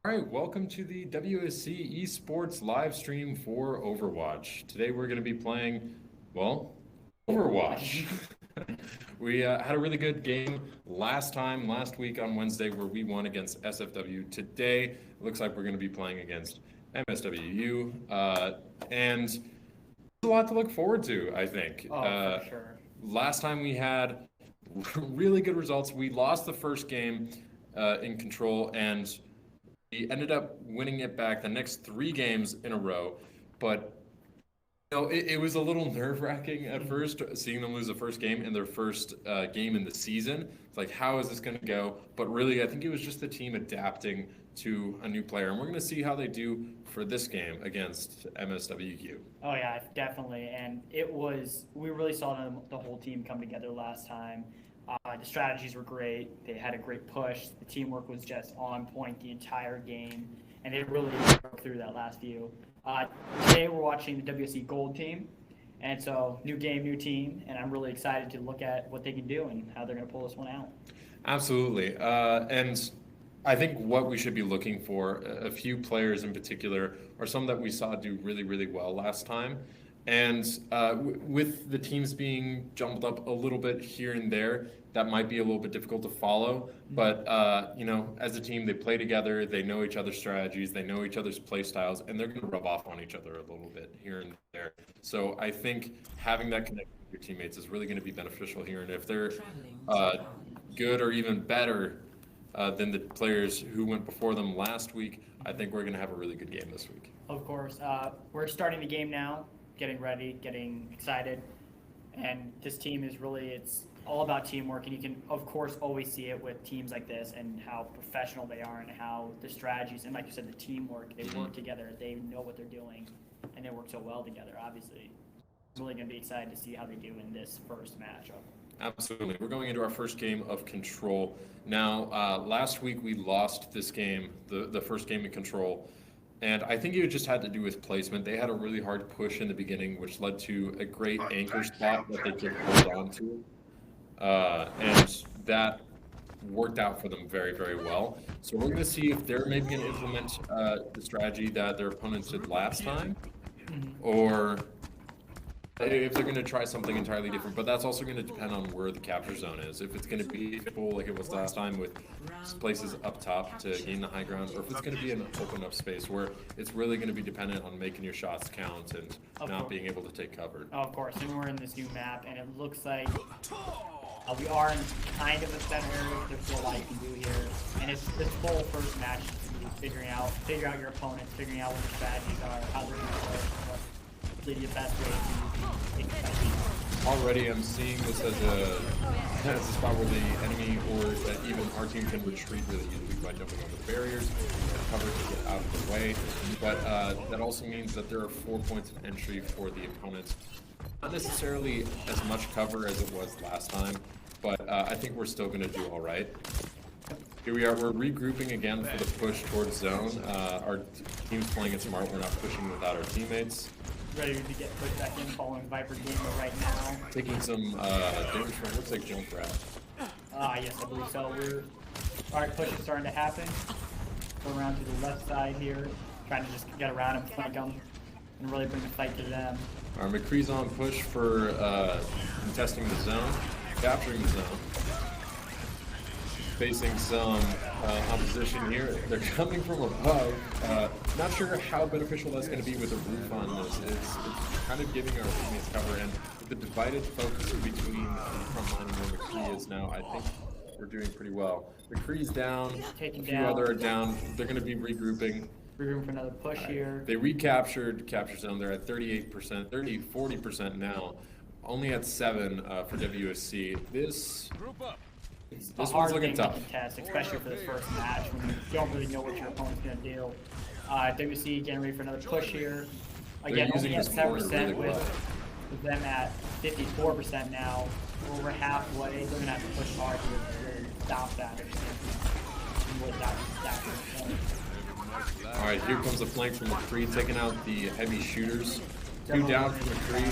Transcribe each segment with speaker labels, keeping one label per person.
Speaker 1: All right, welcome to the WSC Esports live stream for Overwatch. Today we're going to be playing, well, Overwatch. We had a really good game last week on Wednesday, where we won against SFW. Today, it looks like we're going to be playing against MSWU, and there's a lot to look forward to, I think.
Speaker 2: For sure.
Speaker 1: Last time we had really good results. We lost the first game in Control, and we ended up winning it back the next 3 games in a row. But it was a little nerve-wracking at first, seeing them lose the first game in their first game in the season. It's like, how is this going to go? But really, I think it was just the team adapting to a new player. And we're going to see how they do for this game against MSWU.
Speaker 2: Oh, yeah, definitely. And we really saw the whole team come together last time. The strategies were great. They had a great push. The teamwork was just on point the entire game. And they really broke through that last few. Today we're watching the WSC Gold team, and so new game, new team, and I'm really excited to look at what they can do and how they're going to pull this one out.
Speaker 1: Absolutely, and I think what we should be looking for, a few players in particular, are some that we saw do really, really well last time. And with the teams being jumbled up a little bit here and there, that might be a little bit difficult to follow. But, as a team, they play together, they know each other's strategies, they know each other's play styles, and they're going to rub off on each other a little bit here and there. So I think having that connection with your teammates is really going to be beneficial here. And if they're good or even better than the players who went before them last week, I think we're going to have a really good game this week.
Speaker 2: Of course. We're starting the game now. Getting ready, getting excited, and this team it's all about teamwork, and you can of course always see it with teams like this and how professional they are and how the strategies and, like you said, the teamwork, they work together, they know what they're doing, and they work so well together. Obviously, I'm really going to be excited to see how they do in this first matchup.
Speaker 1: Absolutely. We're going into our first game of Control. Now, last week we lost this game, the first game in Control. And I think it just had to do with placement. They had a really hard push in the beginning, which led to a great anchor spot that they could hold on to. And that worked out for them very, very well. So we're going to see if they're maybe going to implement the strategy that their opponents did last time, or if they're going to try something entirely different. But that's also going to depend on where the capture zone is. If it's going to be full like it was last time with places up top to gain the high ground, or if it's going to be an open up space where it's really going to be dependent on making your shots count and not being able to take cover.
Speaker 2: Oh, of course, and we're in this new map, and it looks like we are in kind of a set area. There's still a lot you can do here, and it's this full first match to be figure out your opponents, figuring out what the strategies are, how they're going to play, what's the best way to take the best.
Speaker 1: Already I'm seeing this as a spot where the enemy or even our team can retreat really easily by jumping over the barriers and cover to get out of the way. But that also means that there are 4 points of entry for the opponents. Not necessarily as much cover as it was last time, but I think we're still going to do all right. Here we are. We're regrouping again for the push towards zone. Our team's playing it smart. We're not pushing without our teammates.
Speaker 2: Ready to get put back in following Viper Gamer right now.
Speaker 1: Taking some damage from, looks like jump rat.
Speaker 2: Yes, I believe so. Alright, push is starting to happen. Go around to the left side here. Trying to just get around them, flank them, and really bring the fight to them.
Speaker 1: Our McCree's on push for contesting the zone, capturing the zone. Facing some opposition here. They're coming from above. Not sure how beneficial that's going to be with a roof on this. It's kind of giving our teammates cover, and with the divided focus between the front line and where McCree is now, I think we're doing pretty well. McCree's down, a few other are down. They're going to be regrouping.
Speaker 2: Regrouping for another push here.
Speaker 1: They recaptured capture zone. They're at 38%, 40% now. Only at 7 for WSC. This one's looking tough.
Speaker 2: To contest, especially for this first match when you don't really know what your opponent's going to do. WSC getting ready for another push here. Again, only at 7% really with them at 54% now. We're over halfway. They're going to have to push hard to really stop that.
Speaker 1: Alright, here comes the flank from McCree, taking out the heavy shooters. 2 down from McCree.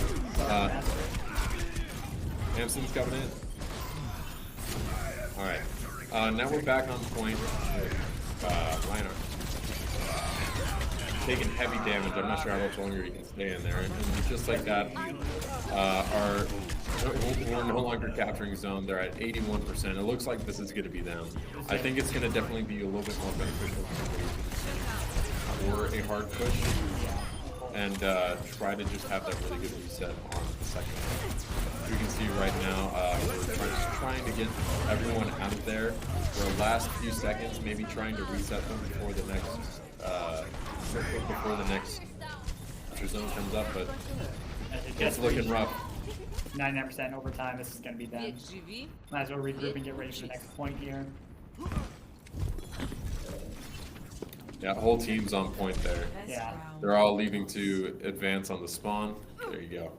Speaker 1: Hampson's coming in. Alright, now we're back on point with Reinhardt. taking heavy damage. I'm not sure how much longer he can stay in there. And just like that, we're no longer capturing zone. They're at 81%. It looks like this is going to be them. I think it's going to definitely be a little bit more beneficial for a hard push and try to just have that really good reset on the second half. You can see right now we're trying to get everyone out of there for the last few seconds, maybe trying to reset them before the next zone comes up, but it's looking rough.
Speaker 2: 99% overtime. This is going to be them. Might as well regroup and get ready for the next point here.
Speaker 1: Yeah, whole team's on point there.
Speaker 2: Yeah.
Speaker 1: They're all leaving to advance on the spawn. There you go.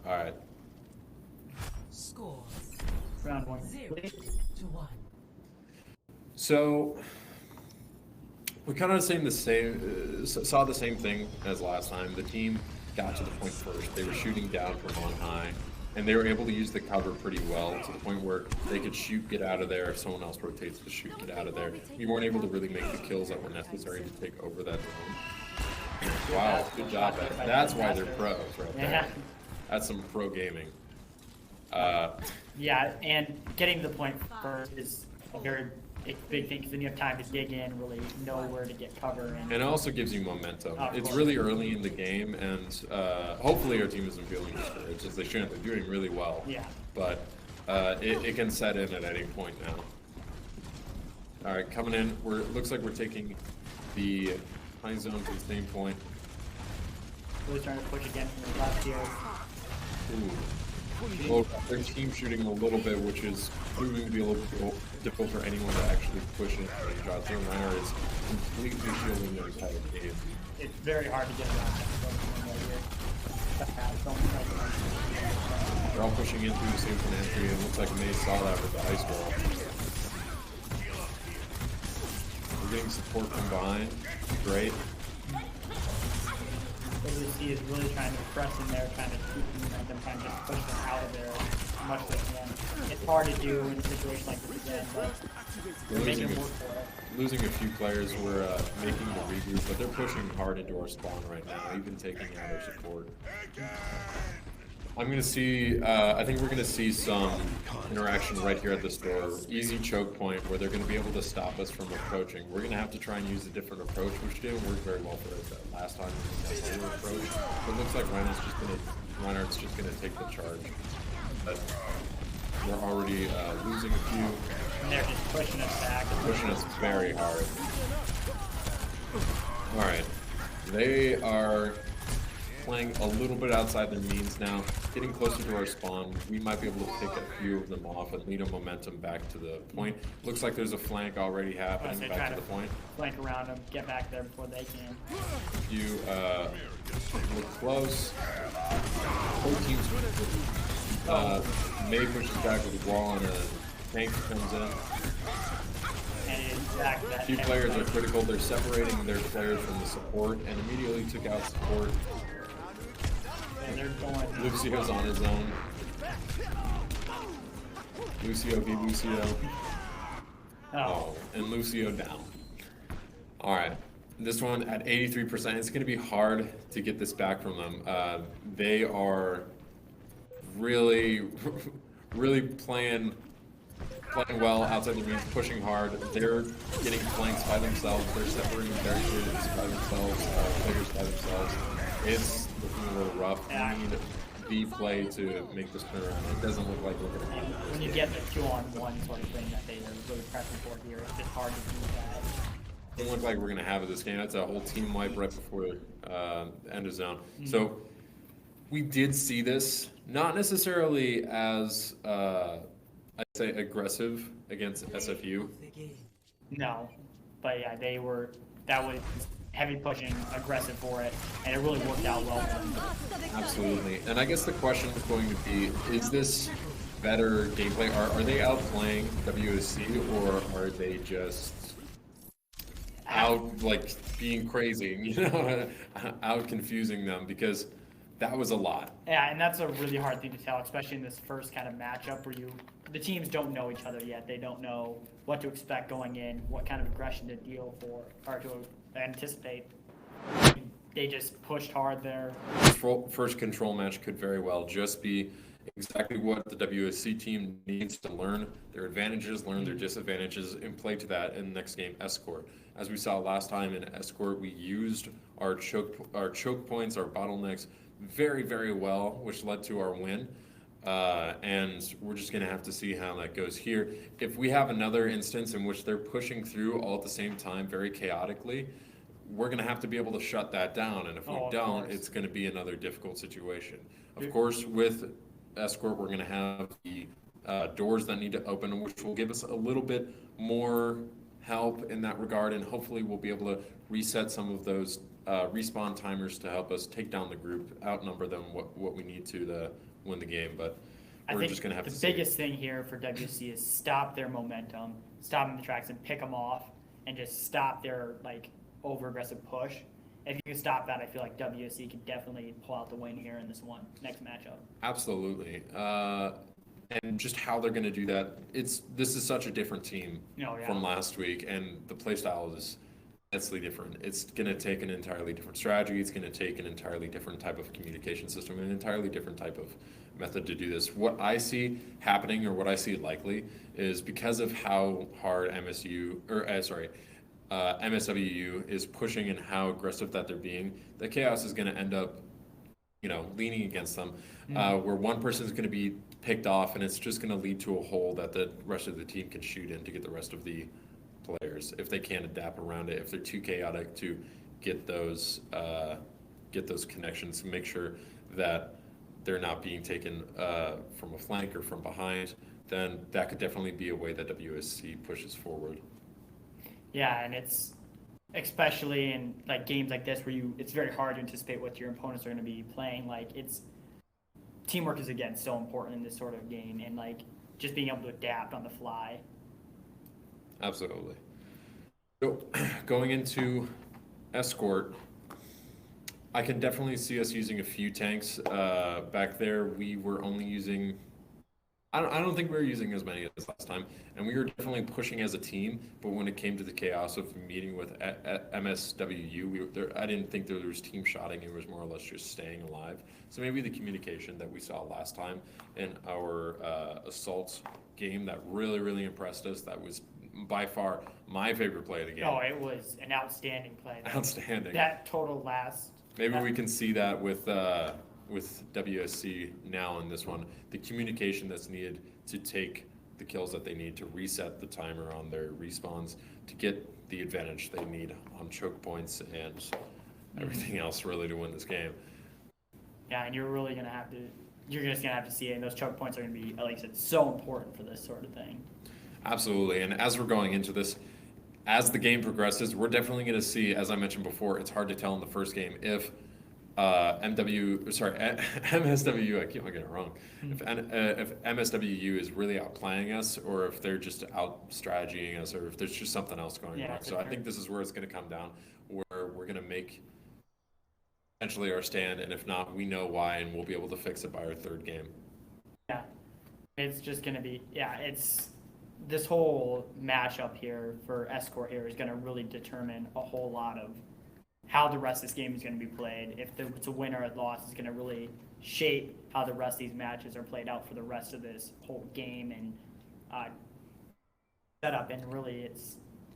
Speaker 1: All right.
Speaker 3: Score
Speaker 2: Round 1.
Speaker 3: 0-1.
Speaker 1: So we kind of saw the same thing as last time. The team got to the point first. They were shooting down from on high, and they were able to use the cover pretty well to the point where they could shoot, get out of there. If someone else rotates to shoot, get out of there. We weren't able to really make the kills that were necessary to take over that zone. Wow, good job. That's why they're pros right there. That's some pro gaming.
Speaker 2: Yeah, and getting to the point first is a very big thing because then you have time to dig in, really know where to get cover. And
Speaker 1: it also gives you momentum. It's really early in the game, and hopefully our team isn't feeling discouraged, as they shouldn't. They're doing really well.
Speaker 2: Yeah.
Speaker 1: But it can set in at any point now. All right, coming in. Looks like we're taking the high zone to the same point.
Speaker 2: Really trying to push again from the left here.
Speaker 1: Ooh. Well, their team shooting a little bit, which is proving to be a little bit difficult for anyone to actually push in range shots. Their runner is completely shielding their entire game.
Speaker 2: It's very hard to get around that here.
Speaker 1: They're all pushing in through the same entry, and it looks like May saw that with the ice wall. We're getting support from behind. Great.
Speaker 2: WSC is really trying to press in there, trying to keep them, trying to just push them out of there as much as they can. It's hard to do in a situation like this again, but we're making them work for it.
Speaker 1: Losing a few players, we're making the regroup, but they're pushing hard into our spawn right now, even taking out our support. I'm going to see, I think we're going to see some interaction right here at this door. Easy choke point where they're going to be able to stop us from approaching. We're going to have to try and use a different approach, which didn't work very well for us that last time we used that approach. It looks like Reinhardt's just going to take the charge. But we're already losing a few.
Speaker 2: And they're just pushing us back.
Speaker 1: Pushing us very hard. Alright. They are playing a little bit outside their means now, getting closer to our spawn. We might be able to pick a few of them off and lead a momentum back to the point. Looks like there's a flank already happening back to the point.
Speaker 2: Flank around them, get back there before they can.
Speaker 1: You look close. Both teams. May pushes back with the wall and a tank comes in.
Speaker 2: A
Speaker 1: few players are critical. They're separating their players from the support and immediately took out support.
Speaker 2: And they're going.
Speaker 1: Lucio's on his own. Lucio v Lucio. Oh, and Lucio down. Alright. This one at 83%. It's going to be hard to get this back from them. They are really playing well outside the means, pushing hard. They're getting flanks by themselves. They're separating barricades by themselves, players by themselves. It's looking a little rough. We need the play to make this turn around. It doesn't look like we're going to have it.
Speaker 2: When you get the 2-on-1 sort of thing that they are really pressing for here, it's just hard to do that.
Speaker 1: It doesn't look like we're going to have it this game. That's a whole team wipe right before end of zone. So we did see this, not necessarily as I'd say aggressive against SFU.
Speaker 2: No, but yeah, that was heavy pushing, aggressive for it, and it really worked out well for them.
Speaker 1: Absolutely. And I guess the question is going to be, is this better gameplay? Are they outplaying WSC, or are they just out, like, being crazy, you know, out confusing them? Because that was a lot.
Speaker 2: Yeah, and that's a really hard thing to tell, especially in this first kind of matchup where the teams don't know each other yet. They don't know what to expect going in, what kind of aggression to deal for, or to anticipate. They just pushed hard there.
Speaker 1: First control match could very well just be exactly what the WSC team needs to learn their advantages, learn their disadvantages, and play to that in the next game, Escort. As we saw last time in Escort, we used our choke points, our bottlenecks very, very well, which led to our win. And we're just going to have to see how that goes here. If we have another instance in which they're pushing through all at the same time, very chaotically, we're going to have to be able to shut that down. And if we don't, it's going to be another difficult situation. Of course, with Escort, we're going to have the doors that need to open, which will give us a little bit more help in that regard. And hopefully we'll be able to reset some of those respawn timers to help us take down the group, outnumber them what we need to win the game. But we're just going to have to see.
Speaker 2: The biggest thing here for WC is stop their momentum, stop them in the tracks and pick them off, and just stop their over aggressive push. If you can stop that, I feel like WSC can definitely pull out the win here in this next matchup.
Speaker 1: Absolutely. And just how they're going to do that, this is such a different team from last week, and the play style is immensely different. It's going to take an entirely different strategy. It's going to take an entirely different type of communication system, an entirely different type of method to do this. What I see happening, or what I see likely, is because of how hard MSWU is pushing and how aggressive that they're being, the chaos is going to end up, leaning against them, where one person is going to be picked off, and it's just going to lead to a hole that the rest of the team can shoot in to get the rest of the players, if they can't adapt around it, if they're too chaotic to get those connections, to make sure that they're not being taken from a flank or from behind, then that could definitely be a way that WSC pushes forward.
Speaker 2: Yeah, and it's especially in games like this where it's very hard to anticipate what your opponents are going to be playing. Teamwork is again so important in this sort of game, and just being able to adapt on the fly.
Speaker 1: Absolutely. So going into Escort, I can definitely see us using a few tanks back there. We were only using. I don't think we were using as many as last time, and we were definitely pushing as a team. But when it came to the chaos of meeting with MSWU, I didn't think there was team shotting. It was more or less just staying alive. So maybe the communication that we saw last time in our assault game that really, really impressed us. That was by far my favorite play of the game.
Speaker 2: Oh, it was an outstanding play.
Speaker 1: Outstanding.
Speaker 2: That total last.
Speaker 1: Maybe we can see that with WSC now in this one, the communication that's needed to take the kills that they need to reset the timer on their respawns to get the advantage they need on choke points and everything else really to win this game.
Speaker 2: Yeah, and you're just gonna have to see it, and those choke points are gonna be, like I said, so important for this sort of thing.
Speaker 1: Absolutely, and as we're going into this, as the game progresses, we're definitely going to see, as I mentioned before, it's hard to tell in the first game if MSWU, I keep on getting it wrong. If MSWU is really outplaying us, or if they're just out strategying us, or if there's just something else going on. So I think this is where it's going to come down, where we're going to make essentially our stand, and if not, we know why, and we'll be able to fix it by our third game.
Speaker 2: Yeah, it's just going to be, this whole matchup here for Escort here is going to really determine a whole lot of how the rest of this game is going to be played. If it's a win or a loss, it's going to really shape how the rest of these matches are played out for the rest of this whole game and setup. And really,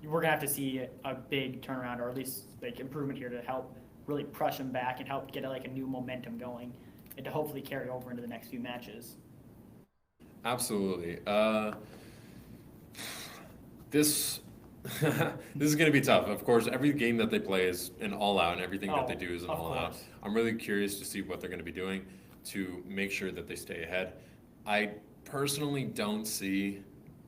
Speaker 2: we're going to have to see a big turnaround, or at least improvement here to help really crush them back and help get a new momentum going, and to hopefully carry over into the next few matches.
Speaker 1: Absolutely. This is going to be tough. Of course, every game that they play is an all-out, and everything that they do is an all-out. I'm really curious to see what they're going to be doing to make sure that they stay ahead. I personally don't see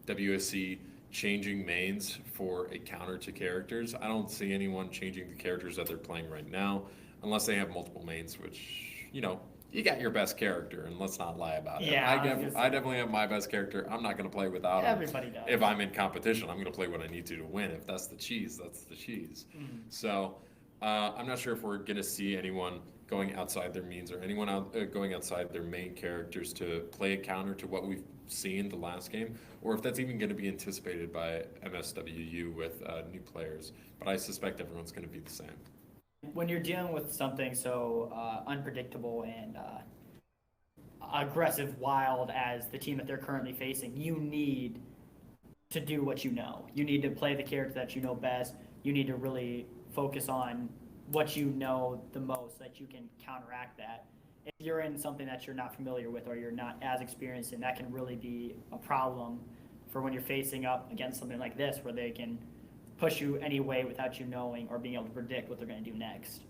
Speaker 1: WSC changing mains for a counter to characters. I don't see anyone changing the characters that they're playing right now, unless they have multiple mains, which, you got your best character, and let's not lie about it. I definitely have my best character. I'm not going to play without him.
Speaker 2: Everybody does.
Speaker 1: If I'm in competition, I'm going to play what I need to win. If that's the cheese, that's the cheese. So I'm not sure if we're going to see anyone going outside their means, or anyone going outside their main characters to play a counter to what we've seen the last game, or if that's even going to be anticipated by MSWU with new players. But I suspect everyone's going to be the same.
Speaker 2: When you're dealing with something so unpredictable and aggressive, wild as the team that they're currently facing, you need to do what you know. You need to play the character that you know best. You need to really focus on what you know the most so that you can counteract that. If you're in something that you're not familiar with or you're not as experienced in, that can really be a problem for when you're facing up against something like this, where they can push you any way without you knowing or being able to predict what they're going to do next.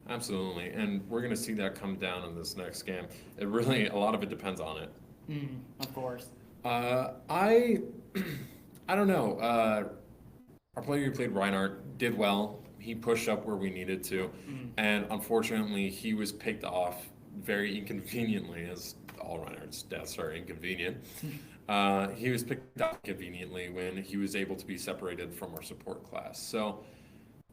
Speaker 1: Absolutely, and we're going to see that come down in this next game. It really, a lot of it depends on it.
Speaker 2: Of course.
Speaker 1: I don't know. Our player who played Reinhardt did well. He pushed up where we needed to, and unfortunately, he was picked off very inconveniently, as all Reinhardt's deaths are inconvenient. He was picked up conveniently when he was able to be separated from our support class. So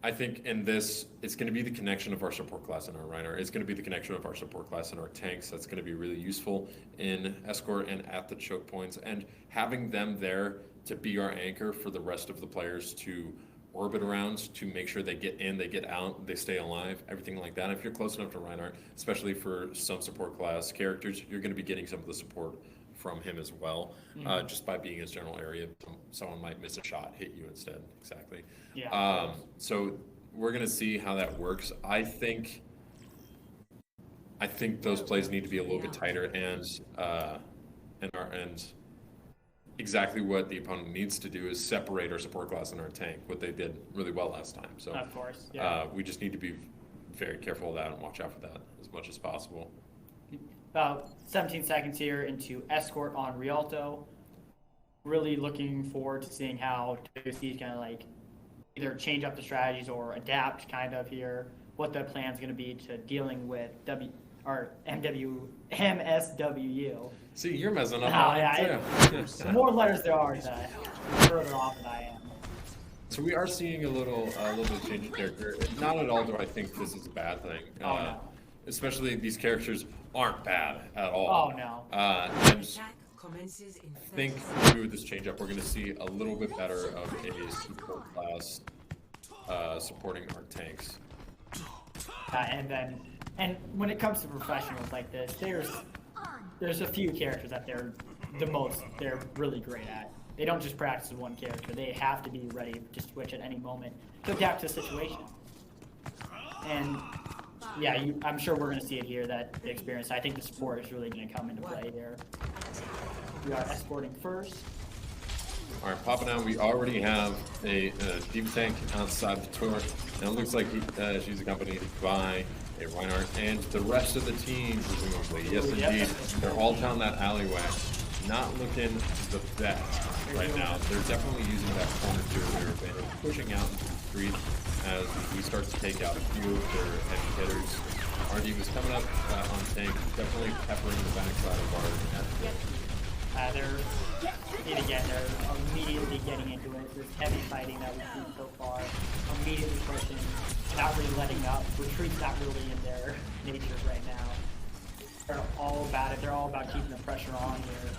Speaker 1: I think in this, it's going to be the connection of our support class and our Reinhardt. It's going to be the connection of our support class and our tanks that's going to be really useful in escort and at the choke points, and having them there to be our anchor for the rest of the players to orbit around, to make sure they get in, they get out, they stay alive, everything like that. If you're close enough to Reinhardt, especially for some support class characters, you're going to be getting some of the support from him as well, just by being in his general area. Someone might miss a shot, hit you instead. Exactly.
Speaker 2: Yeah.
Speaker 1: So we're going to see how that works. I think those plays need to be a little bit tighter, and exactly what the opponent needs to do is separate our support class and our tank, what they did really well last time. So
Speaker 2: of course, yeah.
Speaker 1: We just need to be very careful of that and watch out for that as much as possible.
Speaker 2: About 17 seconds here into escort on Rialto. Really looking forward to seeing how WSC is going to like either change up the strategies or adapt kind of here, what the plan's going to be to dealing with MSWU.
Speaker 1: See, you're messing up.
Speaker 2: The more letters there are, the further off that I am.
Speaker 1: So we are seeing a little bit change in character. Not at all do I think this is a bad thing.
Speaker 2: No.
Speaker 1: Especially these characters aren't bad at all.
Speaker 2: Oh, no.
Speaker 1: And I think maybe with this change up, we're going to see a little bit better of a support class supporting our tanks.
Speaker 2: And when it comes to professionals like this, there's a few characters that they're really great at. They don't just practice one character. They have to be ready to switch at any moment to adapt to the situation. And yeah, I'm sure we're going to see it here, that the experience. I think the support is really going to come into play here. We are escorting first.
Speaker 1: All right, popping out. We already have a deep tank outside the door. Now it looks like she's accompanied by a Reinhardt and the rest of the team, presumably. Yes, indeed. They're all down that alleyway. Not looking the best right now. They're definitely using that corner to their advantage, pushing out into the street as we start to take out a few of their heavy hitters. RD was coming up on tank, definitely peppering the backside of our
Speaker 2: they're immediately getting into it. This heavy fighting that we've seen so far, immediately pushing, not really letting up. Retreat's not really in their nature right now. They're all about it. They're all about keeping the pressure on here.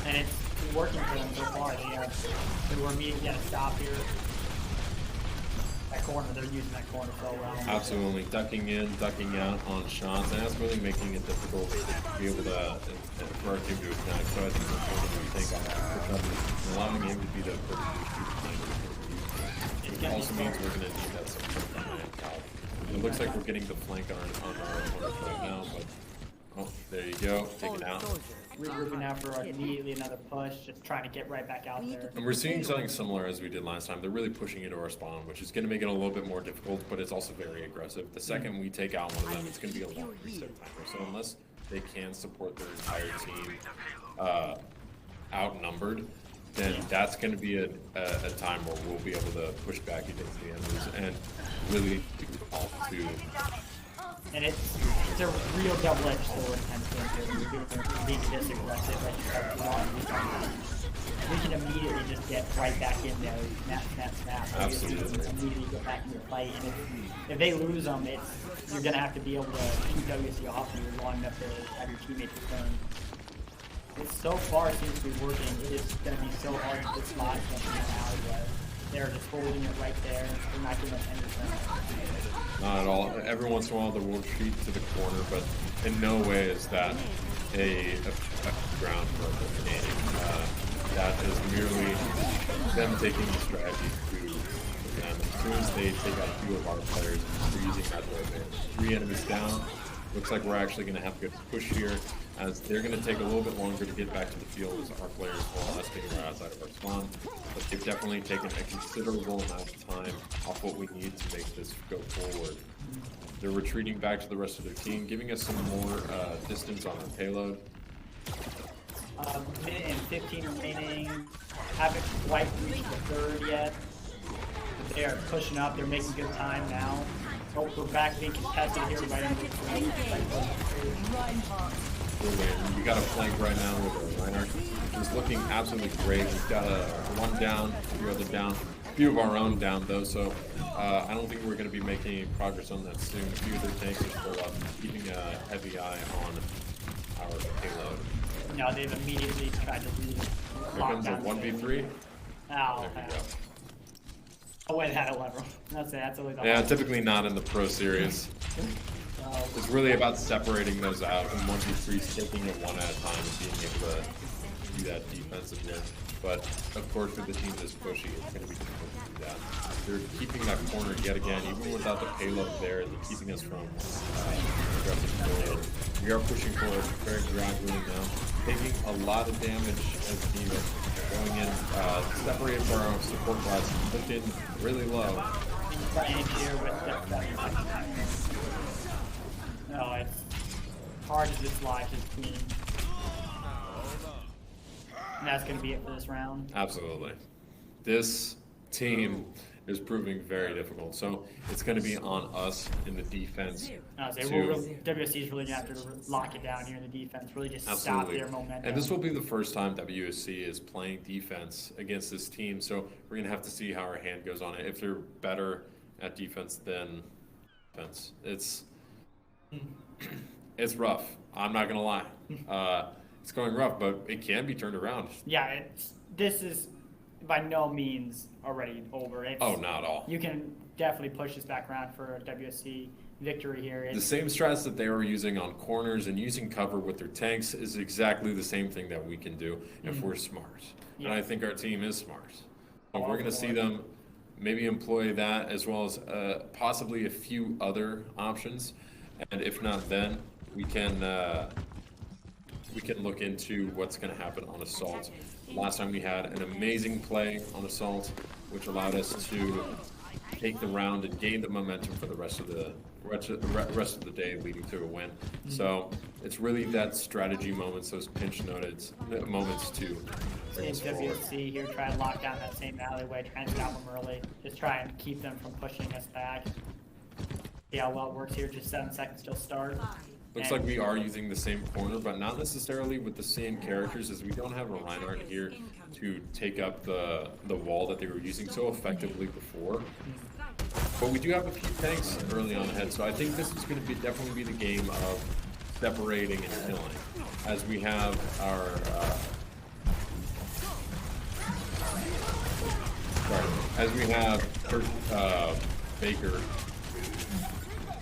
Speaker 2: And it's working for them so far. They were immediately at a stop here. That corner, they're using that corner so well.
Speaker 1: Absolutely, ducking in, ducking out on shots, and that's really making it difficult to be able to, for our team to attack. So I think that's one of the things and allowing him to be the person who also means we're going to need that support. It looks like we're getting the flank on our opponents right now, but oh, there you go, take it out.
Speaker 2: Regrouping now for immediately another push, just trying to get right back out there.
Speaker 1: And we're seeing something similar as we did last time. They're really pushing into our spawn, which is going to make it a little bit more difficult, but it's also very aggressive. The second we take out one of them, it's going to be a long reset timer. So unless they can support their entire team outnumbered, then that's going to be a time where we'll be able to push back against the enemies and really do all to.
Speaker 2: And it's a real double-edged sword kind of thing here. You're being this aggressive, like you start to want to we can immediately just get right back in there, snap.
Speaker 1: Absolutely.
Speaker 2: Immediately get back in the fight, and if they lose them, you're gonna have to be able to keep WSC off you long enough to have your teammates return. It so far seems to be working. It is gonna be so hard to get spots in the alleyway. They're just holding it right there. They're not giving us any return.
Speaker 1: Not at all. Every once in a while, they will retreat to the corner, but in no way is that a ground for a game. That is merely them taking the strategy to them. As soon as they take out a few of our players, they're using that to advantage. 3 enemies down. Looks like we're actually going to have a good push here, as they're going to take a little bit longer to get back to the field as our players will us being right outside of our spawn. But they've definitely taken a considerable amount of time off what we need to make this go forward. They're retreating back to the rest of their team, giving us some more distance on our payload.
Speaker 2: Minute and 15 remaining. Haven't quite reached the third yet. But they are pushing up. They're making good time now. Oh, we're back being contested here right into the flank.
Speaker 1: You got a flank right now with a Reinhardt. He's looking absolutely great. We've got a one down, a few other down, a few of our own down though. So I don't think we're going to be making any progress on that soon. A few of their tanks are still up, keeping a heavy eye on our payload.
Speaker 2: No, they've immediately tried to leave.
Speaker 1: Here comes a 1v3.
Speaker 2: Ow.
Speaker 1: There we go.
Speaker 2: Oh, wait, had a lever. That's always the
Speaker 1: Yeah,
Speaker 2: hard.
Speaker 1: typically not in the pro series. It's really about separating those out, and 1v3s taking it one at a time and being able to do that defensively. But of course, with the team this pushy, it's going to be difficult to do that. They're keeping that corner yet again, even without the payload there. They're keeping us from aggressive forward. We are pushing forward very gradually now, taking a lot of damage as needed. Going in, separated for our support class, looking really low.
Speaker 2: Playing here with that. No, it's hard to dislodge this team. And that's going to be it for this round.
Speaker 1: Absolutely. This team is proving very difficult. So it's going to be on us in the defense.
Speaker 2: WSC is really going to have to lock it down here in the defense, really just stop their momentum.
Speaker 1: And this will be the first time WSC is playing defense against this team. So we're going to have to see how our hand goes on it. If they're better at defense than offense. It's rough. I'm not going to lie. It's going rough, but it can be turned around.
Speaker 2: Yeah, this is by no means already over.
Speaker 1: Oh, not at all.
Speaker 2: You can definitely push this back around for a WSC victory here.
Speaker 1: The same strats that they were using on corners and using cover with their tanks is exactly the same thing that we can do if we're smart.
Speaker 2: Yeah.
Speaker 1: And I think our team is smart. So we're going to see them maybe employ that as well as possibly a few other options. And if not, then we can look into what's going to happen on Assault. Last time we had an amazing play on Assault, which allowed us to take the round and gain the momentum for the rest of the day, leading to a win. So it's really that strategy moments, those pinch moments to bring us forward.
Speaker 2: WSC here, try to lock down that same alleyway, try and stop them early, just try and keep them from pushing us back. See how well it works here, just 7 seconds till start.
Speaker 1: Looks like we are using the same corner, but not necessarily with the same characters, as we don't have a Reinhardt here to take up the wall that they were using so effectively before. But we do have a few tanks early on ahead, so I think this is going to definitely be the game of separating and killing, as we have our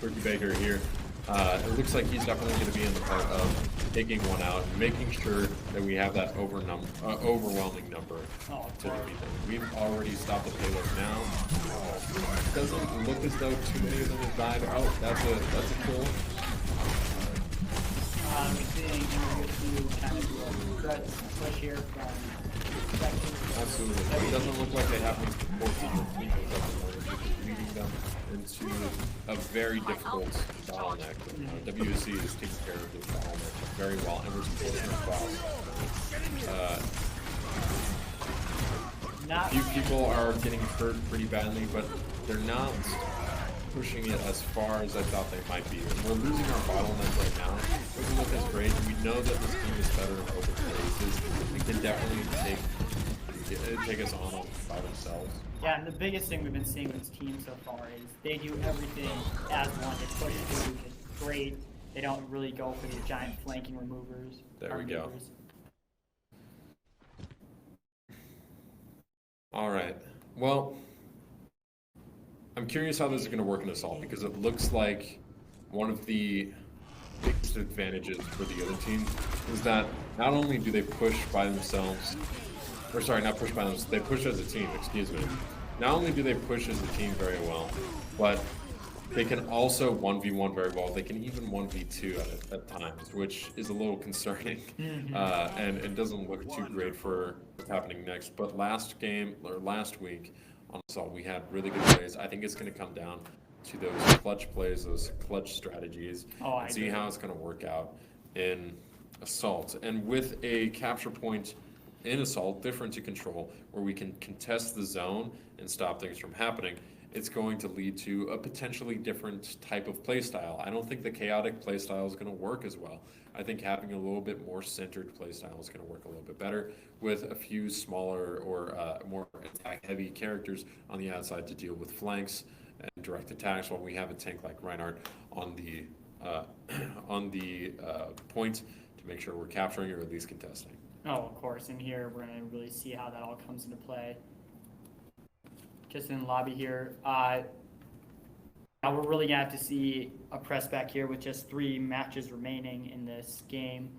Speaker 1: Turkey Baker here. It looks like he's definitely going to be in the part of taking one out and making sure that we have that overwhelming number to defeat them. We've already stopped the payload now. It doesn't look as though too many of them have died. Oh, that's a kill.
Speaker 2: We're seeing WSC kind of do a push here from
Speaker 1: Absolutely. It doesn't look like they have any support in the team, leading them into a very difficult bottleneck. WSC is taking care of this bottleneck very well, and we're supporting it well. A few people are getting hurt pretty badly, but they're not pushing it as far as I thought they might be. We're losing our bottleneck right now. It doesn't look as great. We know that this team is better in open spaces. We can definitely take take us on by themselves.
Speaker 2: Yeah, and the biggest thing we've been seeing with this team so far is they do everything as one. They push through, it's great. They don't really go for these giant flanking removers.
Speaker 1: There we go.
Speaker 2: Removers.
Speaker 1: All right. Well, I'm curious how this is going to work in Assault, because it looks like one of the biggest advantages for the other team is that not only do they push by themselves, or sorry, not push by themselves, they push as a team, excuse me. Not only do they push as a team very well, but they can also 1v1 very well. They can even 1v2 at times, which is a little concerning, and it doesn't look too great for what's happening next. But last week on Assault, we had really good plays. I think it's going to come down to those clutch plays, those clutch strategies, and see how it's going to work out in Assault. And with a capture point in Assault, different to Control, where we can contest the zone and stop things from happening, it's going to lead to a potentially different type of playstyle. I don't think the chaotic playstyle is going to work as well. I think having a little bit more centered playstyle is going to work a little bit better with a few smaller or more attack-heavy characters on the outside to deal with flanks and direct attacks, while we have a tank like Reinhardt on the point to make sure we're capturing or at least contesting.
Speaker 2: Oh, of course. And here we're going to really see how that all comes into play. Just in the lobby here. Now we're really going to have to see a press back here with just 3 matches remaining in this game.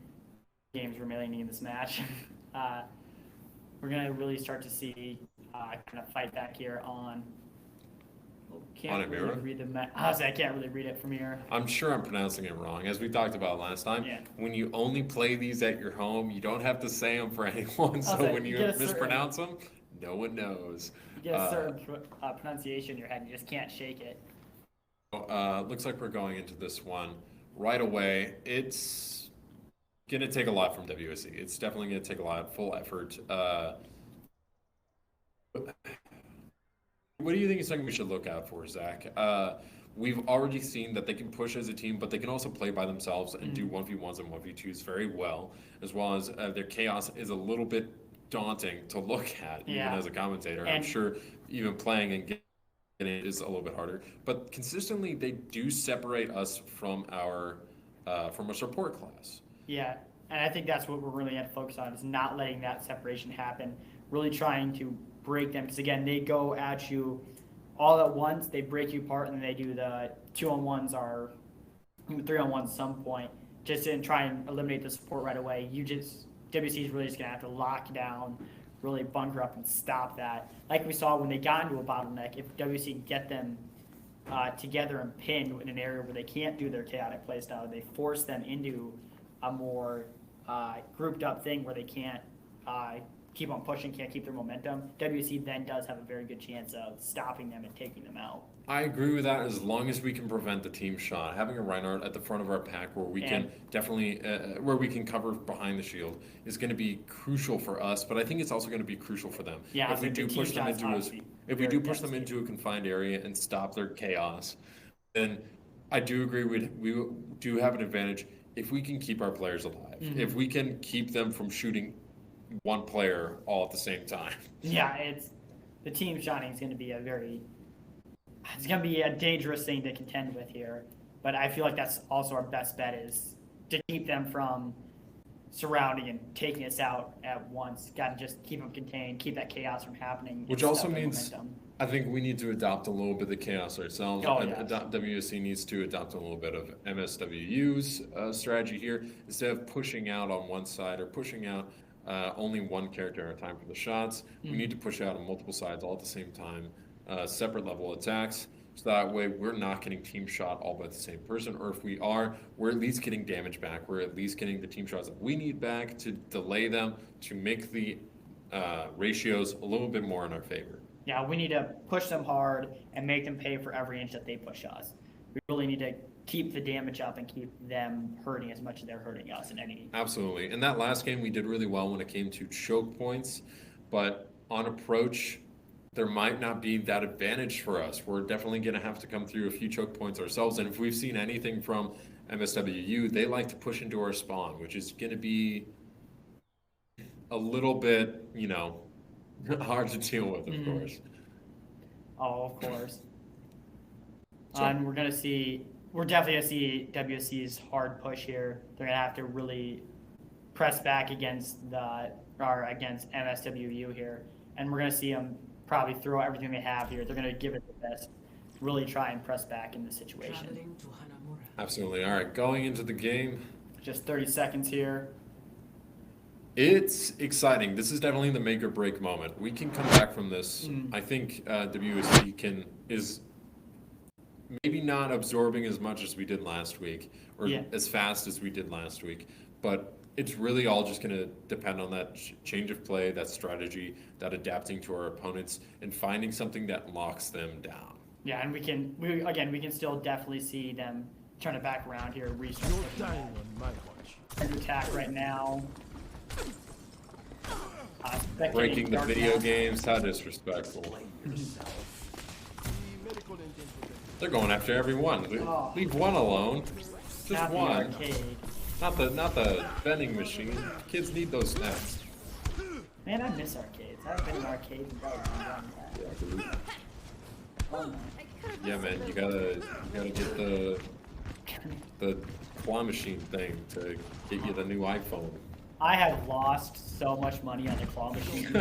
Speaker 2: Games remaining in this match. We're going to really start to see kind of fight back here on. Can't really read the honestly, I can't really read it from here.
Speaker 1: I'm sure I'm pronouncing it wrong. As we talked about last time, when you only play these at your home, you don't have to say them for anyone. So when you mispronounce them, no one knows.
Speaker 2: You get a certain pronunciation in your head, you just can't shake it.
Speaker 1: Looks like we're going into this one right away. It's going to take a lot from WSC. It's definitely going to take a lot, full effort. What do you think is something we should look out for, Zach? We've already seen that they can push as a team, but they can also play by themselves and do 1v1s and 1v2s very well, as their chaos is a little bit daunting to look at, even as a commentator. And I'm sure even playing and getting it is a little bit harder. But consistently, they do separate us from our support class. Yeah,
Speaker 2: and I think that's what we're really going to focus on, is not letting that separation happen, really trying to break them, because again, they go at you all at once, they break you apart, and then they do the 2-on-1s or 3-on-1s at some point, just to try and eliminate the support right away. WC is really just going to have to lock down, really bunker up and stop that. Like we saw when they got into a bottleneck, if WC can get them together and pinned in an area where they can't do their chaotic playstyle, they force them into a more grouped up thing where they can't keep on pushing, can't keep their momentum. WC then does have a very good chance of stopping them and taking them out.
Speaker 1: I agree with that, as long as we can prevent the team shot. Having a Reinhardt at the front of our pack where we can definitely, where we can cover behind the shield is going to be crucial for us, but I think it's also going to be crucial for them.
Speaker 2: Yeah,
Speaker 1: if we do push them into a confined area and stop their chaos, then I do agree we do have an advantage if we can keep our players alive. If we can keep them from shooting one player all at the same time.
Speaker 2: Yeah, the team shotting is going to be it's going to be a dangerous thing to contend with here. But I feel like that's also our best bet, is to keep them from surrounding and taking us out at once. Got to just keep them contained, keep that chaos from happening.
Speaker 1: Which also means I think we need to adopt a little bit of the chaos ourselves. WSC needs to adopt a little bit of MSWU's strategy here. Instead of pushing out on one side or pushing out only one character at a time for the shots, we need to push out on multiple sides all at the same time, separate level attacks, so that way we're not getting team shot all by the same person, or if we are, we're at least getting damage back. We're at least getting the team shots that we need back to delay them, to make the ratios a little bit more in our favor.
Speaker 2: Yeah, we need to push them hard and make them pay for every inch that they push us. We really need to keep the damage up and keep them hurting as much as they're hurting us in any.
Speaker 1: Absolutely. In that last game, we did really well when it came to choke points, but on approach, there might not be that advantage for us. We're definitely going to have to come through a few choke points ourselves, and if we've seen anything from MSWU, they like to push into our spawn, which is going to be a little bit, Hard to deal with, of course.
Speaker 2: Oh, of course.
Speaker 1: So-
Speaker 2: And we're definitely gonna see WSC's hard push here. They're gonna have to really press back against against MSWU here, and we're gonna see them probably throw everything they have here. They're gonna give it the best, really try and press back in this situation.
Speaker 3: Traveling to Hanamura.
Speaker 1: Absolutely. All right, going into the game.
Speaker 2: Just 30 seconds here.
Speaker 1: It's exciting. This is definitely the make or break moment. We can come back from this. I think WSC is maybe not absorbing as much as we did last week, or
Speaker 2: Yeah.
Speaker 1: as fast as we did last week, but it's really all just going to depend on that change of play, that strategy, that adapting to our opponents, and finding something that locks them down.
Speaker 2: Yeah, and we can still definitely see them turn it back around here, restart. Under attack right now. Spectating
Speaker 1: Breaking the
Speaker 2: dark
Speaker 1: video
Speaker 2: now.
Speaker 1: games, how disrespectful. They're going after everyone.
Speaker 2: Oh.
Speaker 1: Leave one alone. Just
Speaker 2: Not the
Speaker 1: one.
Speaker 2: arcade.
Speaker 1: Not the vending machine. Kids need those snacks.
Speaker 2: Man, I miss arcades. I haven't been in arcades in probably a long time. Oh, no.
Speaker 1: Yeah, man, you gotta get the claw machine thing to get you the new iPhone.
Speaker 2: I have lost so much money on the claw machine.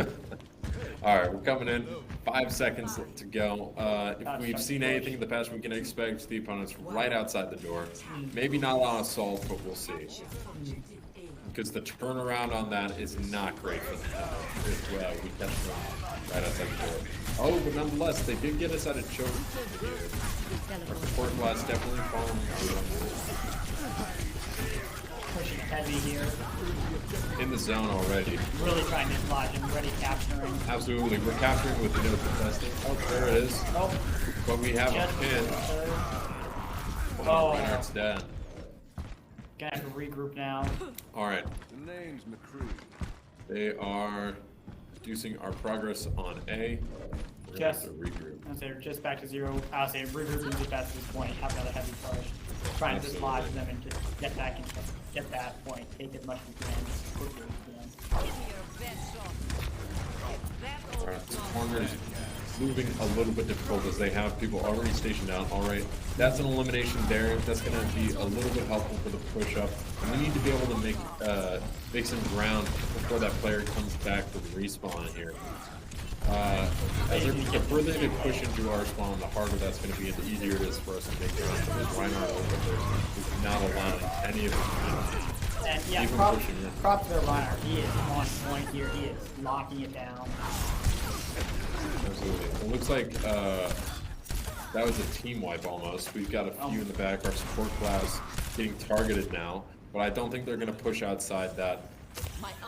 Speaker 1: All right, we're coming in. 5 seconds to go. If we've
Speaker 2: Gosh,
Speaker 1: seen
Speaker 2: gosh.
Speaker 1: anything in the past, we can expect the opponents right outside the door. Maybe not on assault, but we'll see. Because the turnaround on that is not great for them. If we catch them right outside the door. Oh, but nonetheless, they did get us out of choke here. Our support class definitely following
Speaker 2: Pushing heavy here.
Speaker 1: in the zone already.
Speaker 2: Really trying to dislodge him. Ready capturing.
Speaker 1: Absolutely, we're capturing with the no contesting. Oh, there it is.
Speaker 2: Oh,
Speaker 1: But we have a
Speaker 2: just
Speaker 1: pin.
Speaker 2: Oh.
Speaker 1: Reinhardt's dead.
Speaker 2: Gonna have to regroup now.
Speaker 1: All right,
Speaker 4: The name's McCree.
Speaker 1: they are reducing our progress on A. We're gonna have to regroup.
Speaker 2: I'll say just back to zero. I'll say regrouping just at this point. Have another heavy push. Trying to dislodge them and just get back and get that point. Take as much as we can, as quickly as we can.
Speaker 1: All right, this corner is moving a little bit difficult as they have people already stationed out. All right, that's an elimination there. That's going to be a little bit helpful for the push-up. And we need to be able to make some ground before that player comes back for the respawn here. The further they push into our spawn, the harder that's going to be, and the easier it is for us to make ground. Because Reinhardt over there is not allowing any of them.
Speaker 2: And yeah,
Speaker 1: Even
Speaker 2: props
Speaker 1: pushing it.
Speaker 2: to the Reinhardt. He is on point here. He is locking it down.
Speaker 1: Absolutely. It looks like that was a team wipe almost. We've got a few in the back. Our support class getting targeted now, but I don't think they're going to push outside that.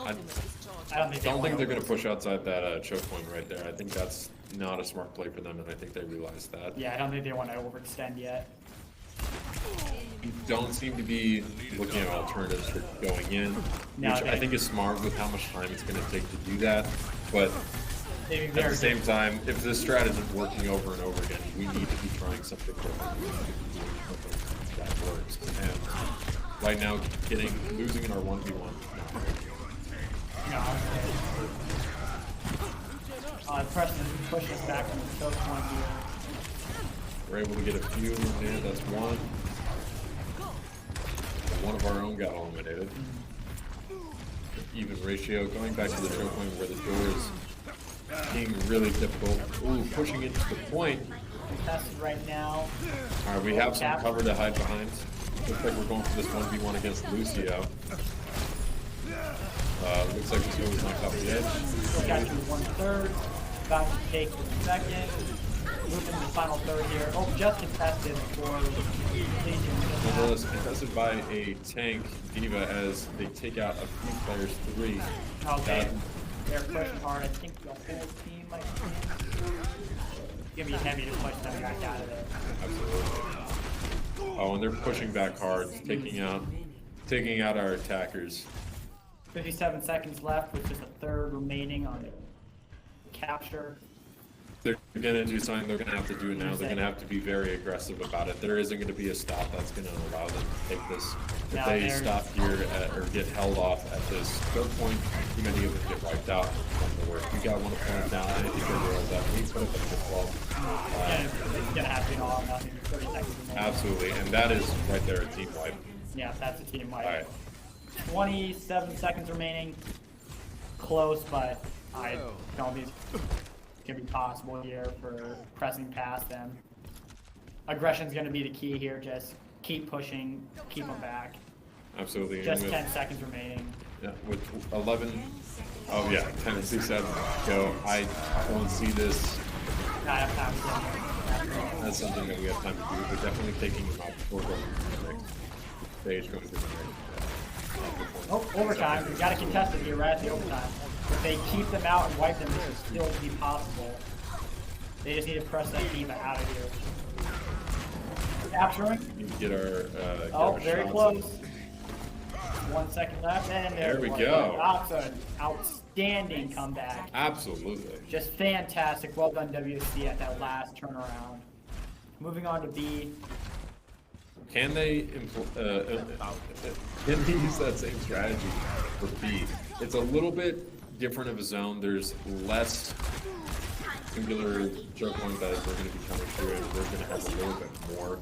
Speaker 2: I don't think
Speaker 1: They're going to push outside that choke point right there. I think that's not a smart play for them, and I think they realize that.
Speaker 2: Yeah, I don't think they want to overextend yet.
Speaker 1: We don't seem to be looking at alternatives for going in,
Speaker 2: No,
Speaker 1: which I think is smart with how much time it's going to take to do that. But at the same time, if this strat isn't working over and over again, we need to be trying something different that works. And right now, losing in our 1v1.
Speaker 2: No, Preston push us back from the choke point here.
Speaker 1: We're able to get a few in there. That's one. One of our own got eliminated. Even ratio. Going back to the choke point where the door is being really difficult. Ooh, pushing into the point.
Speaker 2: Contested right now.
Speaker 1: All right, we have some cover to hide behind. Looks like we're going for this 1v1 against Lucio. Looks like Lucio was knocked off the edge.
Speaker 2: We got to 1/3. About to take the second. Moving to the final third here. Oh, just contested for Legion.
Speaker 1: Nonetheless, contested by a tank, Diva, as they take out a few players, 3.
Speaker 2: Okay. They're pushing hard. I think the whole team might be. It's gonna be heavy to push them back out of there.
Speaker 1: Absolutely. Oh, and they're pushing back hard, taking out our attackers.
Speaker 2: 57 seconds left with just a third remaining on the capture.
Speaker 1: they're going to do something, they're going to have to do it now. They're going to have to be very aggressive about it. There isn't going to be a stop that's going to allow them to take this. If
Speaker 2: Now
Speaker 1: they
Speaker 2: they're-
Speaker 1: stop here or get held off at this choke point, too many of them get wiped out from the work. You got one opponent down. I think they're real that we put up at 12.
Speaker 2: It's gonna have to be an all or nothing. 30 seconds remaining.
Speaker 1: Absolutely, and that is right there a team wipe.
Speaker 2: Yeah, that's a team wipe.
Speaker 1: All right.
Speaker 2: 27 seconds remaining. Close, but I don't think it's gonna be possible here for pressing past them. Aggression's gonna be the key here. Just keep pushing, keep them back.
Speaker 1: Absolutely. And
Speaker 2: Just
Speaker 1: with,
Speaker 2: 10 seconds remaining.
Speaker 1: yeah, with 11. Oh yeah, 10 and 6 seconds go. I don't see this.
Speaker 2: Not enough time to get there.
Speaker 1: That's something that we have time to do. We're definitely taking him out before going to the next stage, going to the next.
Speaker 2: Oh, overtime. We got to contest it here right at the overtime. If they keep them out and wipe them, this will still be possible. They just need to press that team out of here. Capturing.
Speaker 1: We need to get our.
Speaker 2: Oh,
Speaker 1: get our
Speaker 2: very
Speaker 1: shots
Speaker 2: close.
Speaker 1: up.
Speaker 2: 1 second left, and
Speaker 1: There we
Speaker 2: one.
Speaker 1: go.
Speaker 2: That's an outstanding comeback.
Speaker 1: Absolutely.
Speaker 2: Just fantastic. Well done, WSC, at that last turnaround. Moving on to B.
Speaker 1: Can they can they use that same strategy for B? It's a little bit different of a zone. There's less singular choke point that we're going to be coming through, and we're going to have a little bit more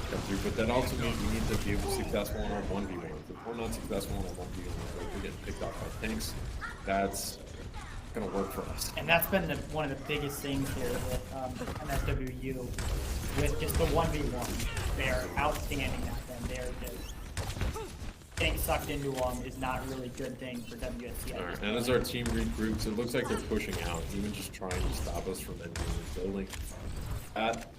Speaker 1: come through. But that also means we need to be able to be successful in our 1v1. If we're not successful in our 1v1, if we're getting picked off by tanks, that's going to work for us.
Speaker 2: And that's been one of the biggest things here with MSWU, with just the 1v1. They're outstanding at them. They're just getting sucked into them is not really a good thing for WSC.
Speaker 1: All right, and as our team regroups, it looks like they're pushing out, even just trying to stop us from entering the building. That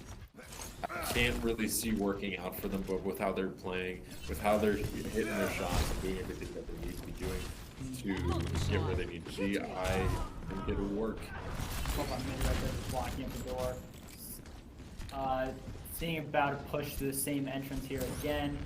Speaker 1: I can't really see working out for them, but with how they're playing, with how they're hitting their shots and doing everything that they need to be doing to get where they need to be, I think it'll work.
Speaker 2: Hold on, maybe right there, blocking up the door. Seeing about to push to the same entrance here again.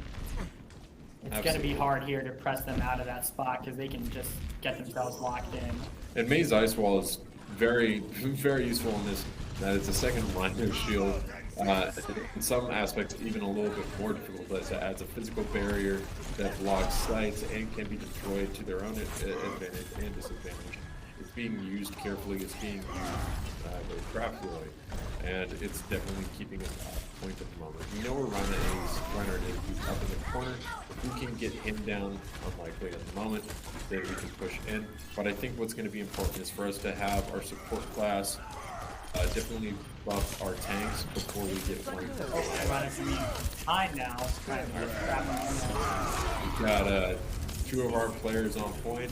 Speaker 2: It's going to
Speaker 1: Absolutely.
Speaker 2: be hard here to press them out of that spot because they can just get themselves locked in.
Speaker 1: And May's Ice Wall is very, very useful in this, that it's a second line of shield. In some aspects, even a little bit more difficult as it adds a physical barrier that blocks sights and can be destroyed to their own advantage and disadvantage. It's being used carefully, it's being used very craftily, and it's definitely keeping us at point at the moment. We know where Runner is, he's up in the corner. If we can get him down, unlikely at the moment, then we can push in. But I think what's going to be important is for us to have our support class definitely buff our tanks before we get flanked.
Speaker 2: Running to me behind now, trying to just grab them on
Speaker 1: We've got two of our players on point.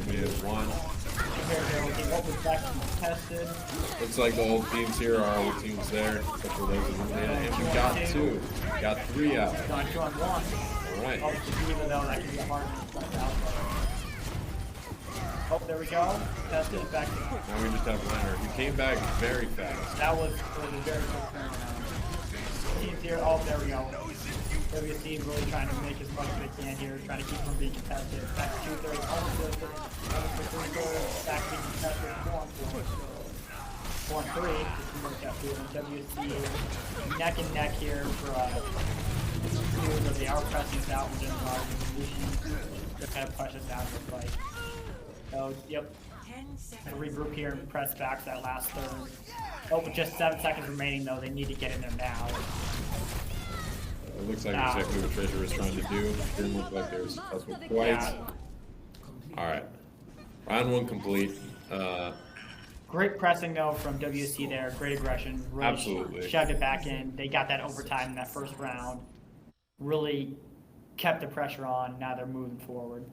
Speaker 1: We have one.
Speaker 2: What was that contested?
Speaker 1: Looks like the old teams here are all the teams there, except for those in the and we got two. We got three out.
Speaker 2: Gone 2 on 1.
Speaker 1: All right.
Speaker 2: Oh, even though that can be a hard one to out. Oh, there we go. Tested it back.
Speaker 1: Now we just have Leonard. He came back very fast.
Speaker 2: That was a very quick turnaround. Teams here. Oh, there we go. WSC really trying to make as much as they can here, trying to keep from being contested. Back to 2-3, almost to 3-4, back to being contested, 4 on 3. WSC neck and neck here for but they are pressing us out and getting a lot of position. They're kind of push us out of the fight. So, yep. And regroup here and press back to that last third. Oh, with just 7 seconds remaining though, they need to get in there now.
Speaker 1: It looks like exactly what Treasure was trying to do. Didn't look like there was successful quite.
Speaker 2: Yeah.
Speaker 1: All right. Round 1 complete.
Speaker 2: Great pressing though from WSC there. Great aggression. Really
Speaker 1: Absolutely.
Speaker 2: shoved it back in. They got that overtime in that first round. Really kept the pressure on. Now they're moving forward.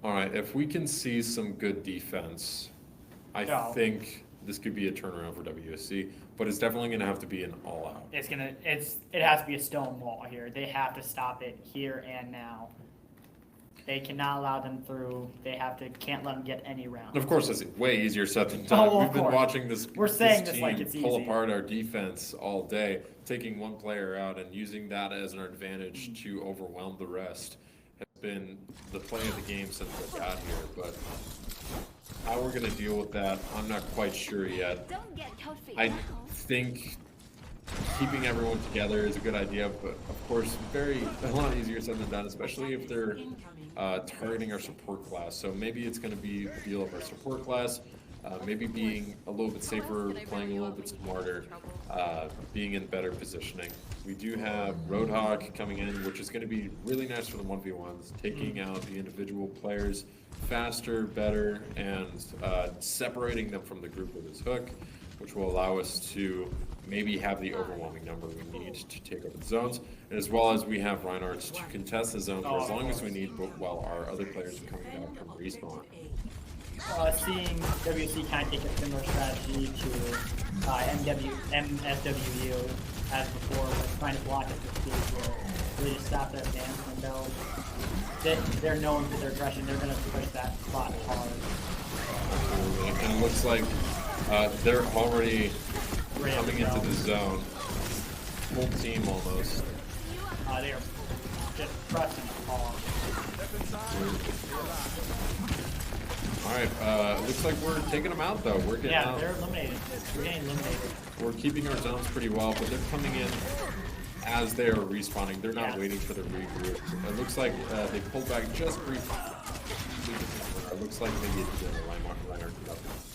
Speaker 1: All right. If we can see some good defense, I think this could be a turnaround for WSC, but it's definitely going to have to be an all-out.
Speaker 2: It has to be a stone wall here. They have to stop it here and now. They cannot allow them through. They can't let them get any rounds.
Speaker 1: Of course, it's way easier said than done.
Speaker 2: Oh,
Speaker 1: We've been
Speaker 2: course.
Speaker 1: watching this.
Speaker 2: We're saying this
Speaker 1: team
Speaker 2: like it's
Speaker 1: pull
Speaker 2: easy.
Speaker 1: apart our defense all day, taking one player out and using that as an advantage to overwhelm the rest. Has been the play of the game since we got here, but how we're gonna deal with that, I'm not quite sure yet.
Speaker 4: Don't get cold feet
Speaker 1: I
Speaker 4: now.
Speaker 1: think keeping everyone together is a good idea, but of course, a lot easier said than done, especially if they're targeting our support class. So maybe it's going to be the deal of our support class, maybe being a little bit safer, playing a little bit smarter, being in better positioning. We do have Roadhog coming in, which is going to be really nice for the 1v1s, taking out the individual players faster, better, and separating them from the group with his hook, which will allow us to maybe have the overwhelming number we need to take over the zones, and as well as we have Reinhardt to contest the zone for as long as we need, but while our other players are coming back from respawn.
Speaker 2: Seeing WSC kind of take a similar strategy to MSWU as before, was trying to block at the stage where really just stop that advance window. They're known for their aggression. They're going to push that spot hard.
Speaker 1: And it looks like they're already coming into the zone. Full team almost.
Speaker 2: They are just pressing hard.
Speaker 1: Alright, looks like we're taking them out though. We're getting
Speaker 2: Yeah,
Speaker 1: out.
Speaker 2: they're eliminated. We're getting eliminated.
Speaker 1: We're keeping our zones pretty well, but they're coming in as they are respawning. They're not waiting for the regroup. It looks like they pulled back just briefly. It looks like maybe it's the Reinhardt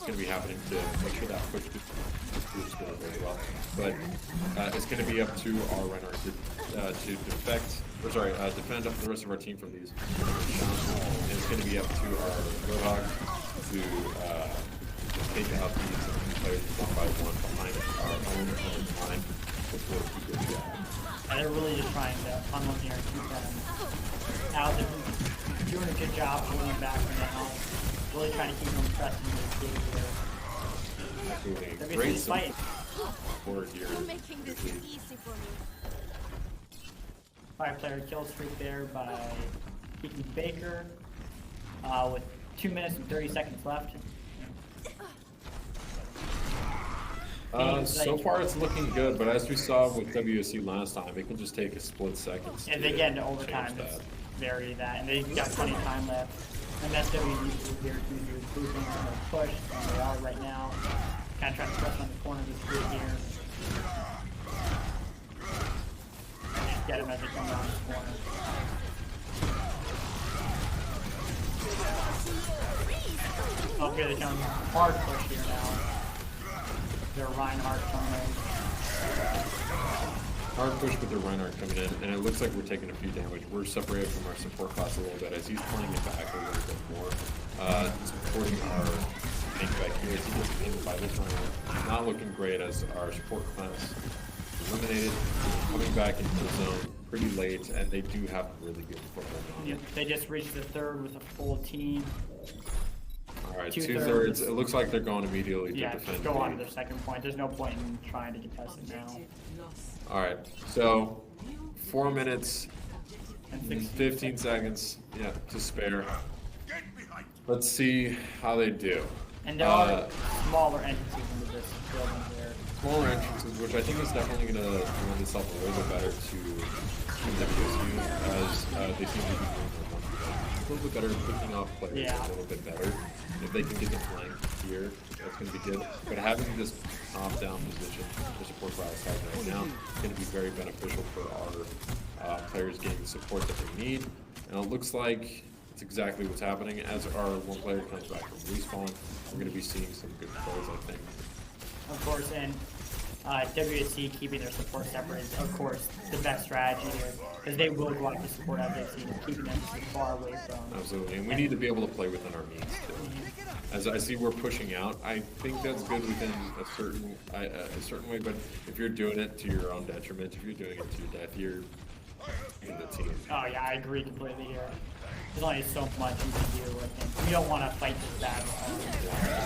Speaker 1: it's going to be happening to make sure that push is going very well. But it's going to be up to our Reinhardt to defend up the rest of our team from these shots. And it's going to be up to our Roadhog to take out these players one by one behind our own line before we go to that.
Speaker 2: And they're really just trying to unlock and keep them out. They're doing a good job pulling them back from now. Really trying to keep them pressing this game here.
Speaker 1: Absolutely.
Speaker 2: They're
Speaker 1: Great
Speaker 2: basically fighting.
Speaker 1: support here.
Speaker 4: You're making this easy for me.
Speaker 2: 5-player kill streak there by Keaton Baker with 2 minutes and 30 seconds left.
Speaker 1: So far it's looking good, but as we saw with WSC last time, it can just take a split second.
Speaker 2: And they get into overtime, it's very that, and they've got plenty of time left. And MSWU is here to cruising on their push, and they are right now. Kind of trying to press on the corner of the screen here. And get him as they come down the corner. Oh, here they come. Hard push here now. They're Reinhardt coming in.
Speaker 1: Hard push with the Reinhardt coming in, and it looks like we're taking a few damage. We're separated from our support class a little bit as he's pulling it back a little bit more. Supporting our tank back here. As he gets pinned by this Reinhardt. Not looking great as our support class eliminated, coming back into the zone pretty late, and they do have really good football on.
Speaker 2: Yep, they just reached the third with a full team.
Speaker 1: Alright,
Speaker 2: Two-thirds.
Speaker 1: two-thirds. It looks like they're going immediately to
Speaker 2: Yeah,
Speaker 1: defend.
Speaker 2: just go on to
Speaker 1: B.
Speaker 2: their second point. There's no point in trying to contest it now.
Speaker 1: Alright, so 4 minutes
Speaker 2: And
Speaker 1: 15 seconds, to spare. Let's see how they do.
Speaker 2: And there are smaller entrances into this building here.
Speaker 1: Smaller entrances, which I think is definitely going to lend itself a little bit better to WSU, as they seem to be doing a little bit better at picking off players a little bit better. If they can get the flank here, that's going to be good. But having this top-down position for support for our side right now is going to be very beneficial for our players getting the support that they need. And it looks like it's exactly what's happening. As our one player comes back from respawn, we're going to be seeing some good plays, I think.
Speaker 2: Of course, and WSC keeping their support separate is, of course, the best strategy here, because they will go after support as they've seen, and keeping them far away from.
Speaker 1: Absolutely, and we need to be able to play within our means too. As I see we're pushing out, I think that's good within a certain way, but if you're doing it to your own detriment, if you're doing it to your death, you're in the team.
Speaker 2: Oh yeah, I agree completely here. There's only so much you can do with him. You don't want to fight this battle.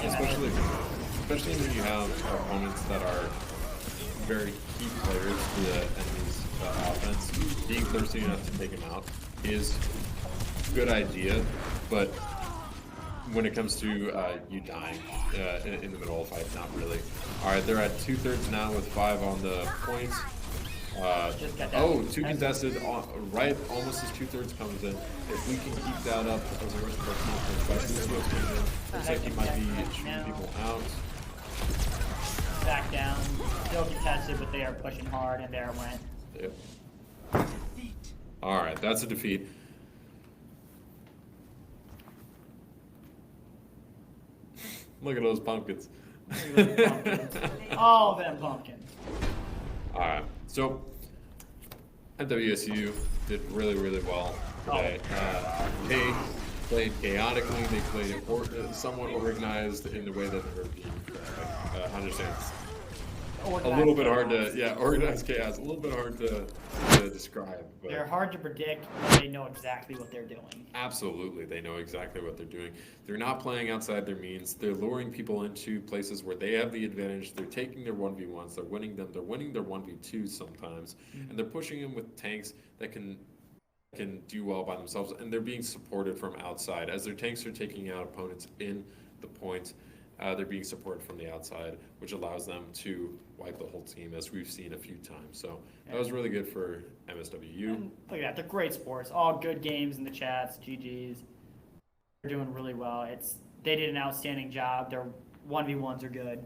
Speaker 1: Especially when you have opponents that are very key players to the enemy's offense. Being thirsty enough to take him out is a good idea, but when it comes to you dying in the middle of a fight, not really. Alright, they're at 2/3 now with 5 on the points.
Speaker 2: Just got that.
Speaker 1: Oh, two contested, right, almost as 2/3 comes in. If we can keep that up as the rest of our team comes back, Lucio's coming in. Looks like he might be shooting people out.
Speaker 2: Back down, still contested, but they are pushing hard, and there it went.
Speaker 1: Yep. All right, that's a defeat. Look at those pumpkins.
Speaker 2: Look at those pumpkins. All of them pumpkins.
Speaker 1: All right, so WSU did really, really well today. They played chaotically. They played somewhat organized in the way that they were being. I understand. A little bit hard to, organized chaos. A little bit hard to describe. But
Speaker 2: They're hard to predict, but they know exactly what they're doing.
Speaker 1: absolutely, they know exactly what they're doing. They're not playing outside their means. They're luring people into places where they have the advantage. They're taking their 1v1s. They're winning them. They're winning their 1v2s sometimes, and they're pushing them with tanks that can do well by themselves. And they're being supported from outside as their tanks are taking out opponents in the point. They're being supported from the outside, which allows them to wipe the whole team, as we've seen a few times. So that was really good for MSWU.
Speaker 2: And look at that, they're great sports. All good games in the chats, GGs. They're doing really well. They did an outstanding job. Their 1v1s are good.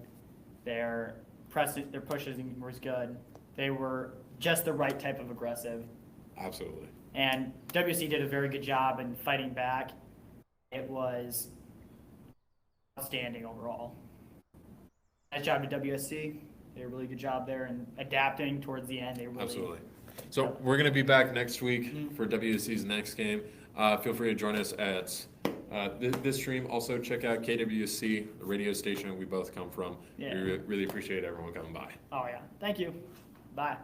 Speaker 2: Their pushes was good. They were just the right type of aggressive.
Speaker 1: Absolutely.
Speaker 2: And WC did a very good job in fighting back. It was outstanding overall. Nice job to WSC. They did a really good job there and adapting towards the end. They really
Speaker 1: Absolutely. So we're going to be back next week for WSC's next game. Feel free to join us at this stream. Also, check out KWSC, the radio station we both come from.
Speaker 2: Yeah.
Speaker 1: We really appreciate everyone coming by.
Speaker 2: Oh yeah. Thank you. Bye.